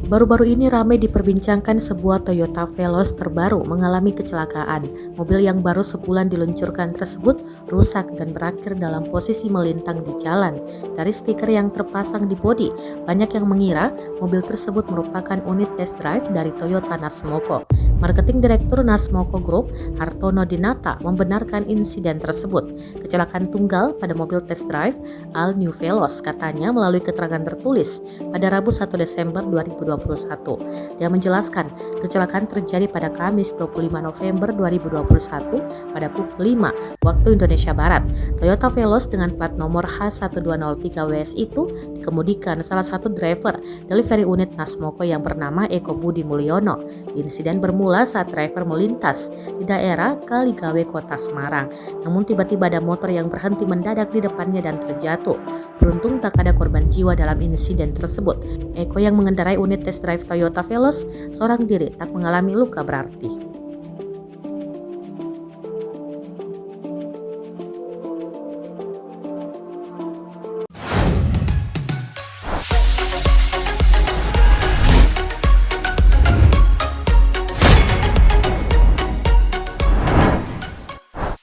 Baru-baru ini ramai diperbincangkan sebuah Toyota Veloz terbaru mengalami kecelakaan. Mobil yang baru sebulan diluncurkan tersebut rusak dan berakhir dalam posisi melintang di jalan. Dari stiker yang terpasang di bodi, banyak yang mengira mobil tersebut merupakan unit test drive dari Toyota Nasmoko. Marketing Direktur Nasmoko Group, Hartono Dinata, membenarkan insiden tersebut. Kecelakaan tunggal pada mobil test drive All New Veloz katanya melalui keterangan tertulis pada Rabu 1 Desember 2021. Dia menjelaskan kecelakaan terjadi pada Kamis 25 November 2021 pada pukul 5 waktu Indonesia Barat. Toyota Veloz dengan plat nomor H1203WS itu dikemudikan salah satu driver delivery unit Nasmoko yang bernama Eko Budi Mulyono. Insiden bermula saat driver melintas di daerah Kaligawe, Kota Semarang. Namun tiba-tiba ada motor yang berhenti mendadak di depannya dan terjatuh. Beruntung tak ada korban jiwa dalam insiden tersebut. Eko yang mengendarai unit test drive Toyota Veloz seorang diri tak mengalami luka berarti.